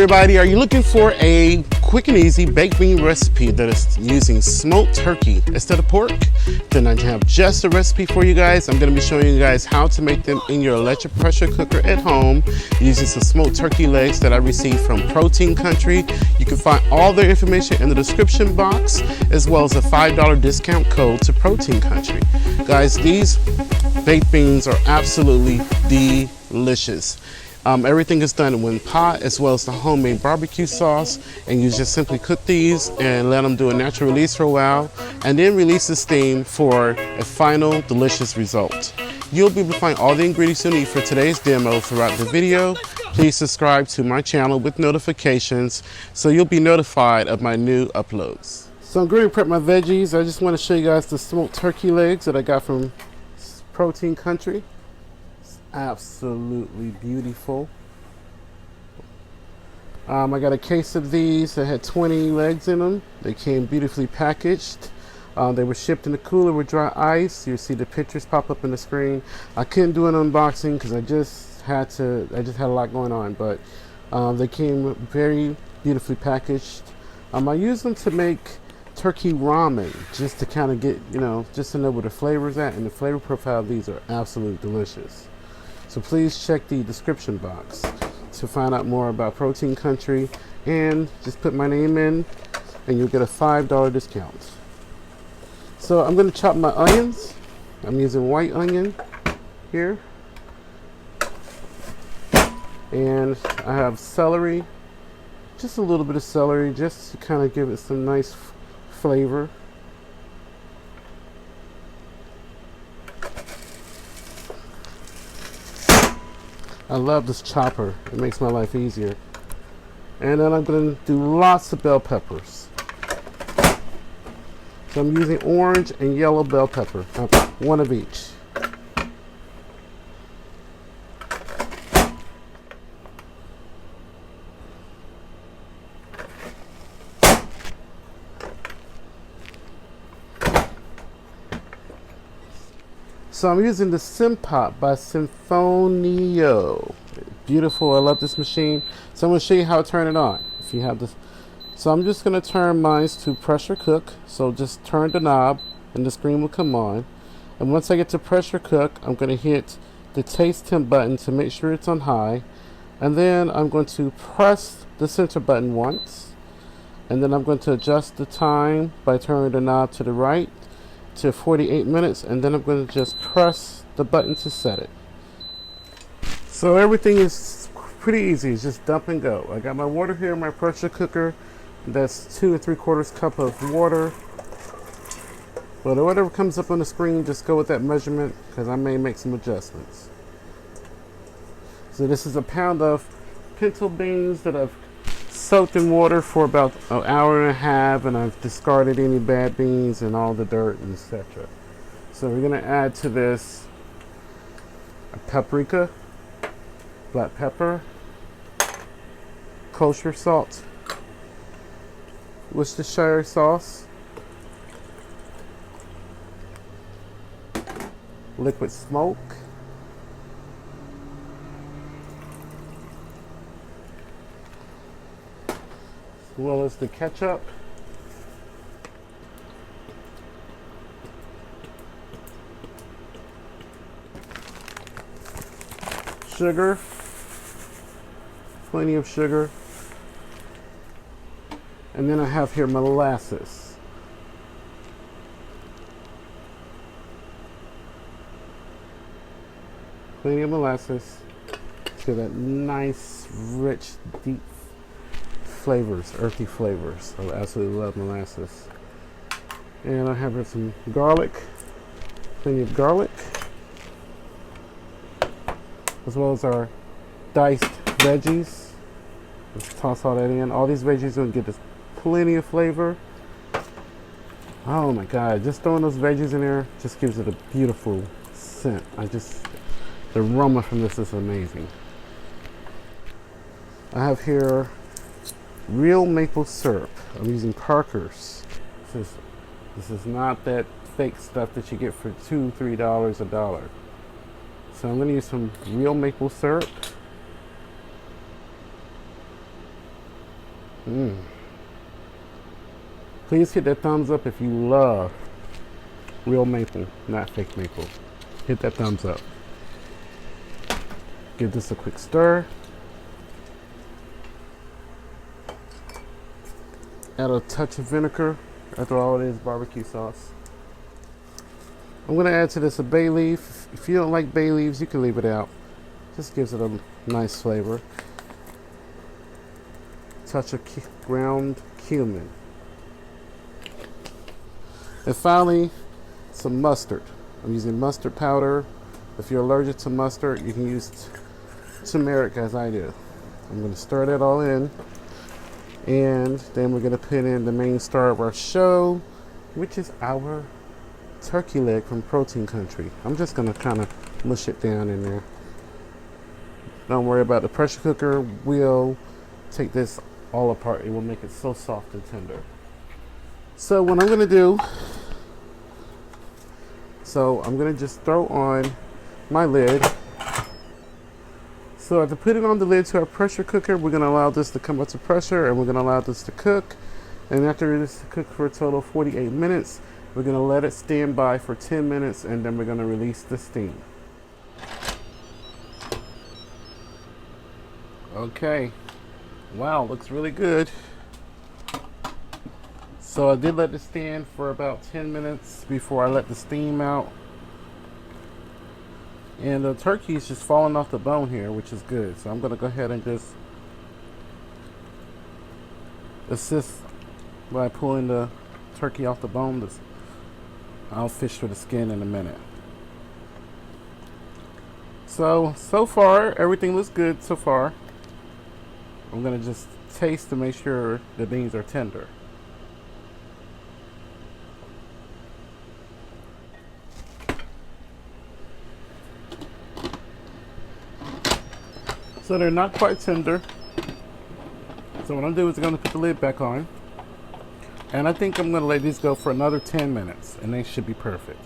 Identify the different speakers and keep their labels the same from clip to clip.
Speaker 1: everybody, are you looking for a quick and easy baked bean recipe that is using smoked turkey instead of pork? Then I have just a recipe for you guys. I'm going to be showing you guys how to make them in your electric pressure cooker at home using some smoked turkey legs that I received from Protein Country. You can find all their information in the description box, as well as a $5 discount code to Protein Country. Guys, these baked beans are absolutely delicious. Everything is done in one pot, as well as the homemade barbecue sauce, and you just simply cook these and let them do a natural release for a while, and then release the steam for a final delicious result. You'll be able to find all the ingredients you need for today's demo throughout the video. Please subscribe to my channel with notifications so you'll be notified of my new uploads. So I'm going to prep my veggies. I just want to show you guys the smoked turkey legs that I got from Protein Country. Absolutely beautiful. I got a case of these that had 20 legs in them. They came beautifully packaged. They were shipped in the cooler with dry ice. You see the pictures pop up on the screen. I couldn't do an unboxing because I just had a lot going on, but they came very beautifully packaged. I use them to make turkey ramen, just to kind of get, just to know where the flavor's at, and the flavor profile of these are absolutely delicious. So please check the description box to find out more about Protein Country, and just put my name in and you'll get a $5 discount. So I'm going to chop my onions. I'm using white onion here. And I have celery, just a little bit of celery, just to kind of give it some nice flavor. I love this chopper. It makes my life easier. And then I'm going to do lots of bell peppers. So I'm using orange and yellow bell pepper, one of each. So I'm using the Simpot by Sinfonio. Beautiful, I love this machine. So I'm going to show you how to turn it on. If you have this, so I'm just going to turn mine to pressure cook. So just turn the knob and the screen will come on. And once I get to pressure cook, I'm going to hit the taste temp button to make sure it's on high. And then I'm going to press the center button once. And then I'm going to adjust the time by turning the knob to the right to 48 minutes, and then I'm going to just press the button to set it. So everything is pretty easy. It's just dump and go. I got my water here in my pressure cooker. That's 2 3/4 cup of water. But whatever comes up on the screen, just go with that measurement, because I may make some adjustments. So this is a pound of pinto beans that I've soaked in water for about an hour and a half, and I've discarded any bad beans and all the dirt and etc. So we're going to add to this a paprika, black pepper, kosher salt, Worcestershire sauce, liquid smoke, as well as the ketchup, sugar, plenty of sugar, and then I have here molasses. Plenty of molasses to get that nice, rich, deep flavors, earthy flavors. I absolutely love molasses. And I have here some garlic, plenty of garlic, as well as our diced veggies. Let's toss all that in. All these veggies are going to get us plenty of flavor. Oh my God, just throwing those veggies in there just gives it a beautiful scent. The aroma from this is amazing. I have here real maple syrup. I'm using Parker's. This is not that fake stuff that you get for $2, $3 a dollar. So I'm going to use some real maple syrup. Mm. Please hit that thumbs up if you love real maple, not fake maple. Hit that thumbs up. Give this a quick stir. Add a touch of vinegar. After all, it is barbecue sauce. I'm going to add to this a bay leaf. If you don't like bay leaves, you can leave it out. Just gives it a nice flavor. Touch of ground cumin. And finally, some mustard. I'm using mustard powder. If you're allergic to mustard, you can use turmeric as I do. I'm going to stir that all in. And then we're going to put in the main star of our show, which is our turkey leg from Protein Country. I'm just going to kind of mush it down in there. Don't worry about the pressure cooker. We'll take this all apart. It will make it so soft and tender. So what I'm going to do, I'm going to just throw on my lid. So to put it on the lid to our pressure cooker, we're going to allow this to come up to pressure, and we're going to allow this to cook. And after this to cook for a total of 48 minutes, we're going to let it stand by for 10 minutes, and then we're going to release the steam. Okay. Wow, looks really good. So I did let it stand for about 10 minutes before I let the steam out. And the turkey is just falling off the bone here, which is good. So I'm going to go ahead and just assist by pulling the turkey off the bone. I'll fish for the skin in a minute. So far, everything looks good so far. I'm going to just taste to make sure the beans are tender. So they're not quite tender. So what I'm doing is I'm going to put the lid back on. And I think I'm going to let these go for another 10 minutes. And they should be perfect.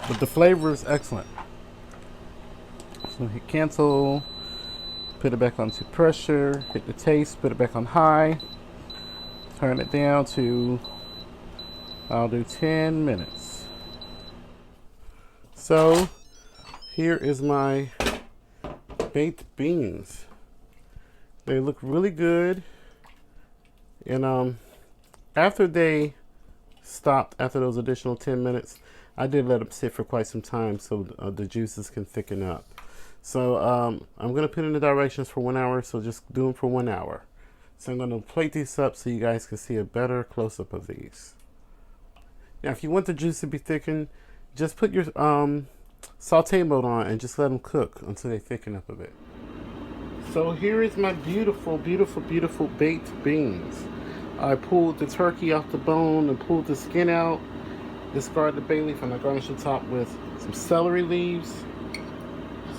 Speaker 1: But the flavor is excellent. So hit cancel. Put it back onto pressure. Hit the taste. Put it back on high. Turn it down to, I'll do 10 minutes. So here is my baked beans. They look really good, and after they stopped after those additional 10 minutes, I did let them sit for quite some time so the juices can thicken up. So I'm gonna put in the directions for 1 hour, so just do them for 1 hour. So I'm gonna plate these up so you guys can see a better close-up of these. Now if you want the juice to be thickened, just put your saute mode on and just let them cook until they thicken up a bit. So here is my beautiful, beautiful, beautiful baked beans. I pulled the turkey off the bone and pulled the skin out, discarded the bay leaf, and I garnished the top with some celery leaves.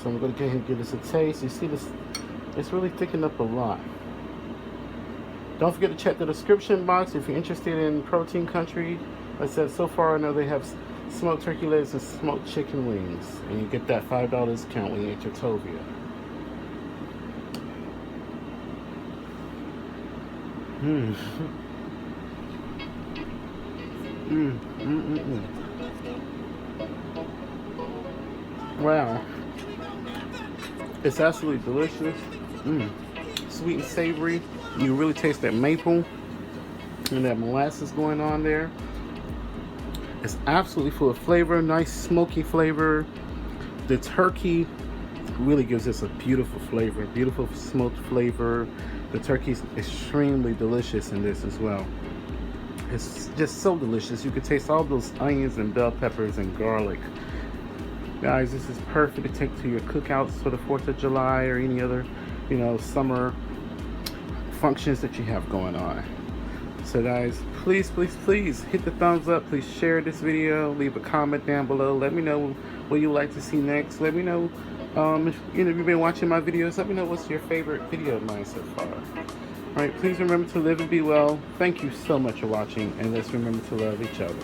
Speaker 1: So I'm going to go ahead and give this a taste. You see this, it's really thickened up a lot. Don't forget to check the description box if you're interested in Protein Country. Like I said, so far I know they have smoked turkey legs and smoked chicken wings, and you get that $5 discount when you enter Tovia. Wow, it's absolutely delicious. Sweet and savory. You really taste that maple and that molasses going on there. It's absolutely full of flavor, nice smoky flavor. The turkey really gives us a beautiful flavor, beautiful smoked flavor. The turkey's extremely delicious in this as well. It's just so delicious. You can taste all those onions and bell peppers and garlic. Guys, this is perfect to take to your cookouts for the 4th of July or any other, summer functions that you have going on. So guys, please hit the thumbs up. Please share this video. Leave a comment down below. Let me know what you'd like to see next. Let me know if you've been watching my videos. Let me know what's your favorite video of mine so far. Alright, please remember to live and be well. Thank you so much for watching, and let's remember to love each other.